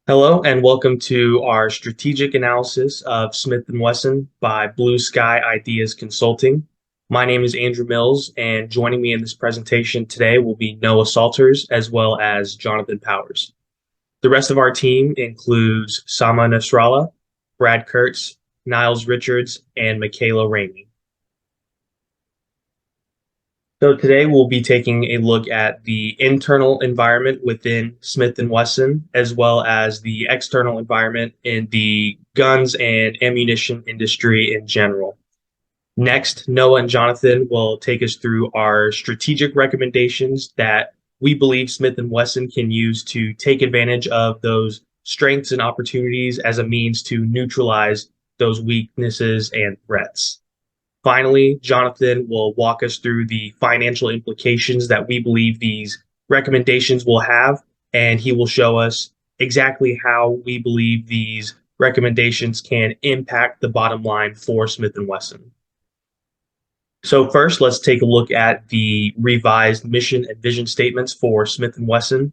Hello and welcome to our strategic analysis of Smith& Wesson by Blue Sky Ideas Consulting. My name is Andrew Mills, and joining me in this presentation today will be Noah Salters as well as Jonathan Powers. The rest of our team includes Sama Nasrallah, Brad Kurtz, Nyles Richards, and Mikayla Raney. So today we'll be taking a look at the internal environment within Smith& Wesson, as well as the external environment in the guns and ammunition industry in general. Next, Noah and Jonathan will take us through our strategic recommendations that we believe Smith& Wesson can use to take advantage of those strengths and opportunities as a means to neutralize those weaknesses and threats. Finally, Jonathan will walk us through the financial implications that we believe these recommendations will have, and he will show us exactly how we believe these recommendations can impact the bottom line for Smith& Wesson. So first, let's take a look at the revised mission and vision statements for Smith& Wesson.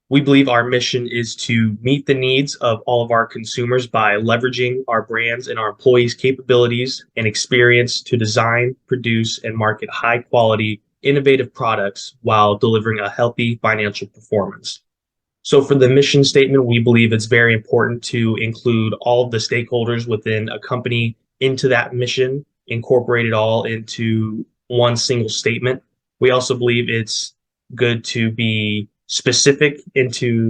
We believe our mission is to meet the needs of all of our consumers by leveraging our brands and our employees' capabilities and experience to design, produce, and market high quality, innovative products while delivering a healthy financial performance. So for the mission statement, we believe it's very important to include all of the stakeholders within a company into that mission, incorporate it all into one single statement. We also believe it's good to be specific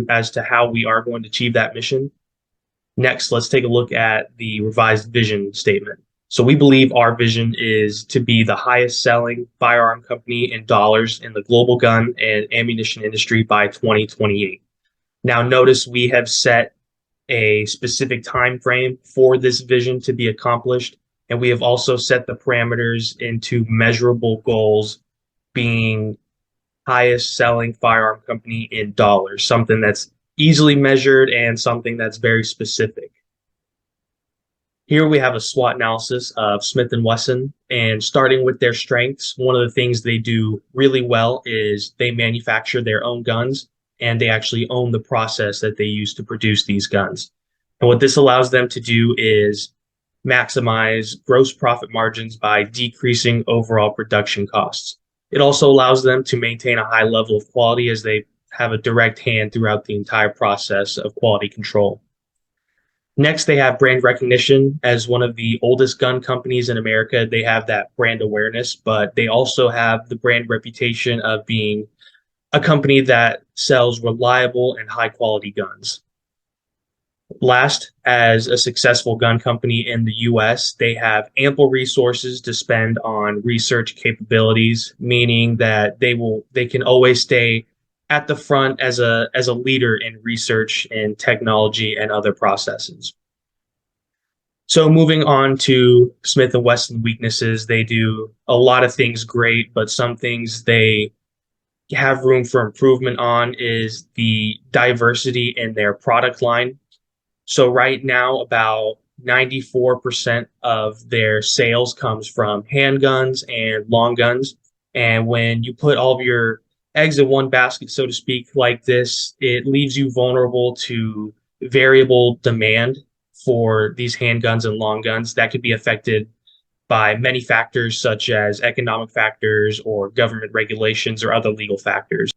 as to how we are going to achieve that mission. Next, let's take a look at the revised vision statement. So we believe our vision is to be the highest selling firearm company in dollars in the global gun and ammunition industry by 2028. Now notice we have set a specific time frame for this vision to be accomplished, and we have also set the parameters into measurable goals, being highest selling firearm company in dollars, something that's easily measured and something that's very specific. Here we have a SWOT analysis of Smith & Wesson, and starting with their strengths, one of the things they do really well is they manufacture their own guns, and they actually own the process that they use to produce these guns. And what this allows them to do is maximize gross profit margins by decreasing overall production costs. It also allows them to maintain a high level of quality as they have a direct hand throughout the entire process of quality control. Next, they have brand recognition. As one of the oldest gun companies in America, they have that brand awareness, but they also have the brand reputation of being a company that sells reliable and high quality guns. Last, as a successful gun company in the US, they have ample resources to spend on research capabilities, meaning that they can always stay at the front as a leader in research and technology and other processes. So moving on to Smith & Wesson weaknesses, they do a lot of things great, but some things they have room for improvement on is the diversity in their product line. So right now, about 94% of their sales comes from handguns and long guns. And when you put all of your eggs in one basket, so to speak, like this, it leaves you vulnerable to variable demand for these handguns and long guns that could be affected by many factors such as economic factors or government regulations or other legal factors.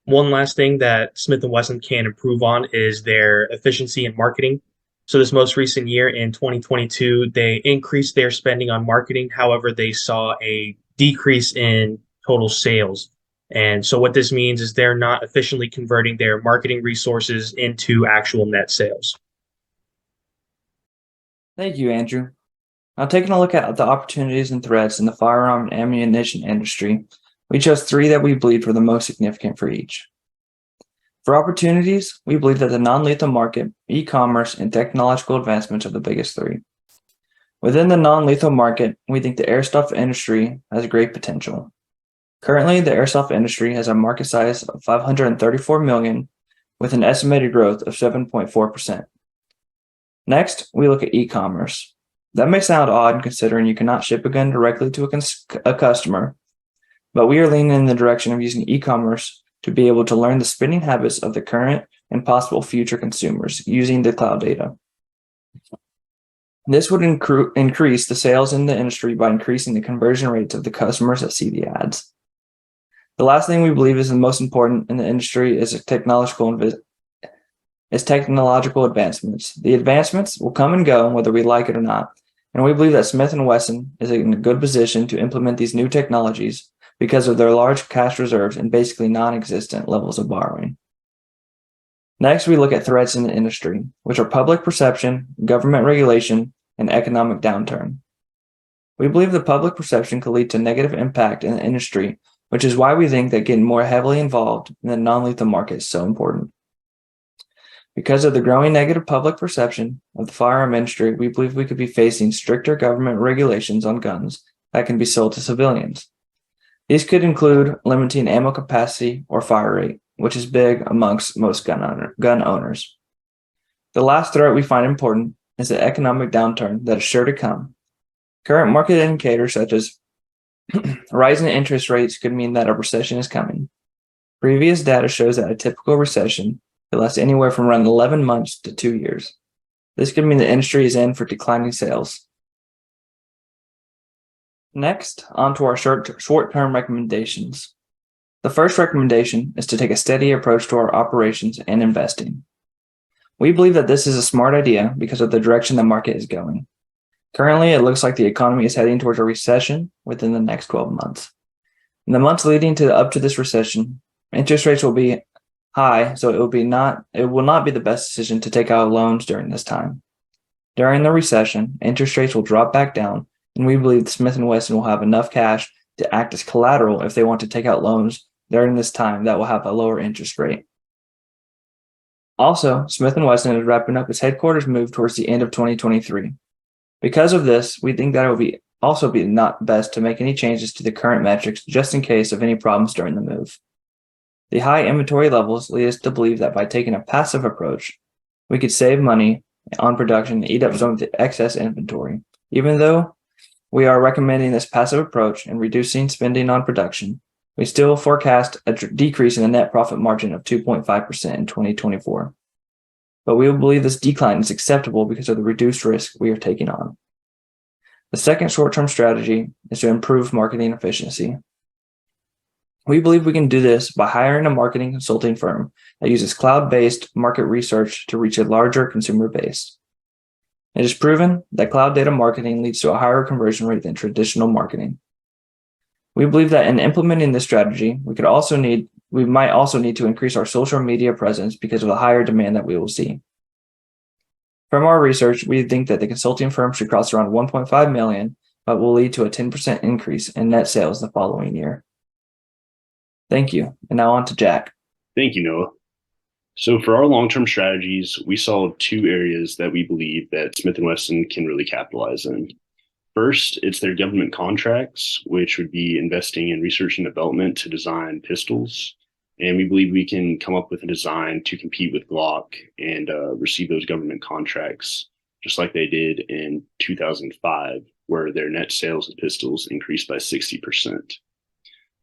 One last thing that Smith & Wesson can improve on is their efficiency in marketing. So this most recent year in 2022, they increased their spending on marketing. However, they saw a decrease in total sales. And so what this means is they're not efficiently converting their marketing resources into actual net sales. Thank you, Andrew. Now, taking a look at the opportunities and threats in the firearm and ammunition industry, we chose three that we believed were the most significant for each. For opportunities, we believe that the non-lethal market, e-commerce, and technological advancements are the biggest three. Within the non-lethal market, we think the airsoft industry has great potential. Currently, the airsoft industry has a market size of $534 million, with an estimated growth of 7.4%. Next, we look at e-commerce. That may sound odd considering you cannot ship a gun directly to a customer, but we are leaning in the direction of using e-commerce to be able to learn the spending habits of the current and possible future consumers using the cloud data. This would increase the sales in the industry by increasing the conversion rates of the customers that see the ads. The last thing we believe is the most important in the industry is technological advancements. The advancements will come and go whether we like it or not, and we believe that Smith & Wesson is in a good position to implement these new technologies because of their large cash reserves and basically non-existent levels of borrowing. Next, we look at threats in the industry, which are public perception, government regulation, and economic downturn. We believe the public perception could lead to negative impact in the industry, which is why we think that getting more heavily involved in the non-lethal market is so important. Because of the growing negative public perception of the firearm industry, we believe we could be facing stricter government regulations on guns that can be sold to civilians. These could include limiting ammo capacity or fire rate, which is big amongst most gun owners. The last threat we find important is the economic downturn that is sure to come. Current market indicators such as rising interest rates could mean that a recession is coming. Previous data shows that a typical recession could last anywhere from around 11 months to 2 years. This could mean the industry is in for declining sales. Next, on to our short-term recommendations. The first recommendation is to take a steady approach to our operations and investing. We believe that this is a smart idea because of the direction the market is going. Currently, it looks like the economy is heading towards a recession within the next 12 months. In the months leading up to this recession, interest rates will be high, so it will not be the best decision to take out loans during this time. During the recession, interest rates will drop back down, and we believe Smith & Wesson will have enough cash to act as collateral if they want to take out loans during this time that will have a lower interest rate. Also, Smith & Wesson is wrapping up its headquarters move towards the end of 2023. Because of this, we think that it will also be not best to make any changes to the current metrics just in case of any problems during the move. The high inventory levels lead us to believe that by taking a passive approach, we could save money on production and eat up some of the excess inventory. Even though we are recommending this passive approach and reducing spending on production, we still forecast a decrease in the net profit margin of 2.5% in 2024. But we believe this decline is acceptable because of the reduced risk we are taking on. The second short-term strategy is to improve marketing efficiency. We believe we can do this by hiring a marketing consulting firm that uses cloud-based market research to reach a larger consumer base. It is proven that cloud data marketing leads to a higher conversion rate than traditional marketing. We believe that in implementing this strategy, we might also need to increase our social media presence because of the higher demand that we will see. From our research, we think that the consulting firm should cost around $1.5 million, but will lead to a 10% increase in net sales the following year. Thank you. And now on to Jack. Thank you, Noah. So for our long-term strategies, we saw two areas that we believe that Smith & Wesson can really capitalize in. First, it's their government contracts, which would be investing in research and development to design pistols. And we believe we can come up with a design to compete with Glock and receive those government contracts, just like they did in 2005, where their net sales of pistols increased by 60%.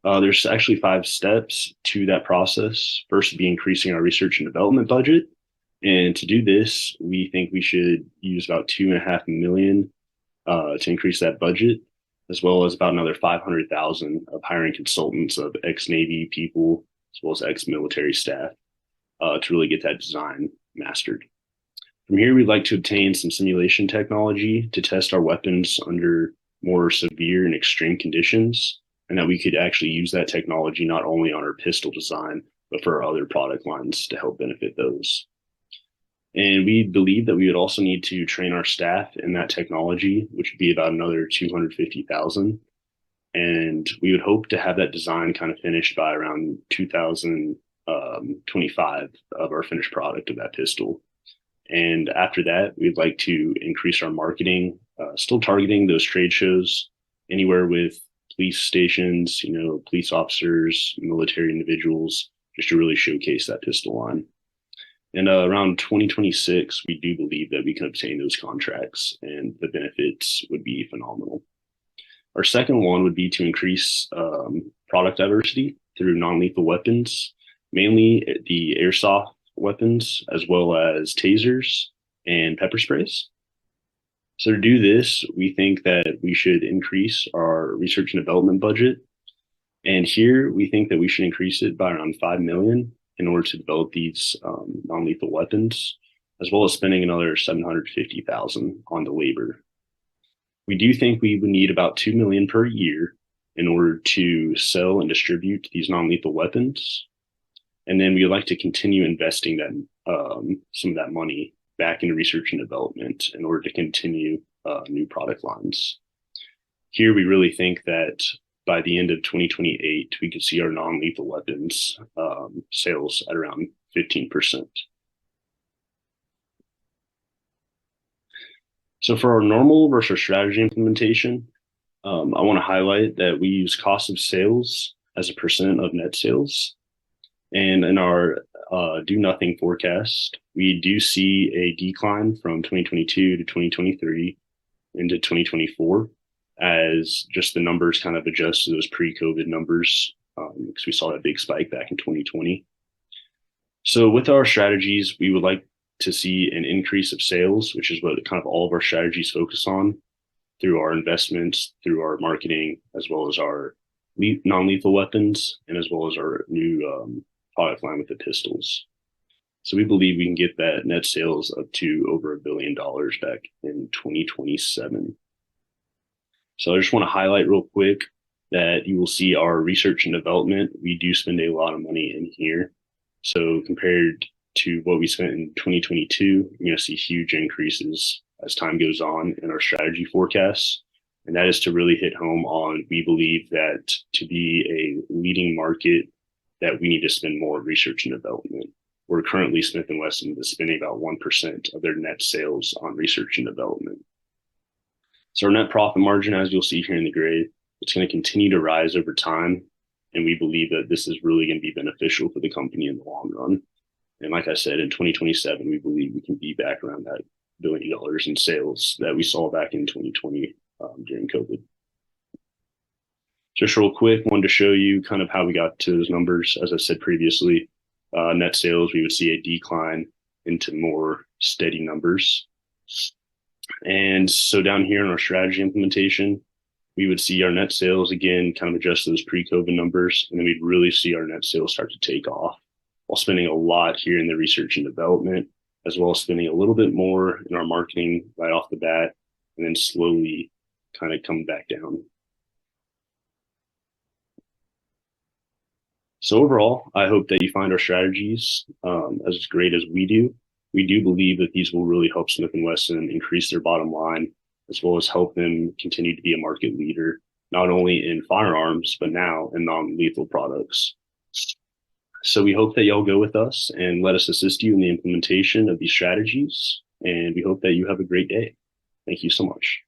There's actually 5 steps to that process. First would be increasing our research and development budget. And to do this, we think we should use about $2.5 million to increase that budget, as well as about another $500,000 of hiring consultants of ex-Navy people, as well as ex-military staff, to really get that design mastered. From here, we'd like to obtain some simulation technology to test our weapons under more severe and extreme conditions, and that we could actually use that technology not only on our pistol design, but for our other product lines to help benefit those. And we believe that we would also need to train our staff in that technology, which would be about another $250,000. And we would hope to have that design kind of finished by around 2025 of our finished product of that pistol. And after that, we'd like to increase our marketing, still targeting those trade shows, anywhere with police stations, police officers, military individuals, just to really showcase that pistol line. And around 2026, we do believe that we can obtain those contracts, and the benefits would be phenomenal. Our second one would be to increase product diversity through non-lethal weapons, mainly the airsoft weapons, as well as tasers and pepper sprays. So to do this, we think that we should increase our research and development budget. And here we think that we should increase it by around 5 million in order to develop these non-lethal weapons, as well as spending another 750,000 on the labor. We do think we would need about 2 million per year in order to sell and distribute these non-lethal weapons. And then we'd like to continue investing that some of that money back into research and development in order to continue new product lines. Here, we really think that by the end of 2028, we could see our non-lethal weapons sales at around 15%. So for our normal versus our strategy implementation, I want to highlight that we use cost of sales as a percent of net sales. And in our do nothing forecast, we do see a decline from 2022 to 2023 into 2024 as just the numbers kind of adjust to those pre-COVID numbers because we saw that big spike back in 2020. So with our strategies, we would like to see an increase of sales, which is what kind of all of our strategies focus on through our investments, through our marketing, as well as our non-lethal weapons, and as well as our new product line with the pistols. So we believe we can get that net sales up to over $1 billion back in 2027. So I just want to highlight real quick that you will see our research and development. We do spend a lot of money in here. So compared to what we spent in 2022, you're going to see huge increases as time goes on in our strategy forecasts. And that is to really hit home on, we believe that to be a leading market, that we need to spend more research and development. We're currently Smith & Wesson is spending about 1% of their net sales on research and development. So our net profit margin, as you'll see here in the gray, it's going to continue to rise over time. And we believe that this is really going to be beneficial for the company in the long run. And like I said, in 2027, we believe we can be back around that $1 billion in sales that we saw back in 2020 during COVID. Just real quick, wanted to show you kind of how we got to those numbers. As I said previously, net sales, we would see a decline into more steady numbers. And so down here in our strategy implementation, we would see our net sales again kind of adjust to those pre-COVID numbers, and then we'd really see our net sales start to take off while spending a lot here in the research and development, as well as spending a little bit more in our marketing right off the bat, and then slowly kind of come back down. So overall, I hope that you find our strategies as great as we do. We do believe that these will really help Smith & Wesson increase their bottom line, as well as help them continue to be a market leader, not only in firearms, but now in non-lethal products. So we hope that y'all go with us and let us assist you in the implementation of these strategies. And we hope that you have a great day. Thank you so much.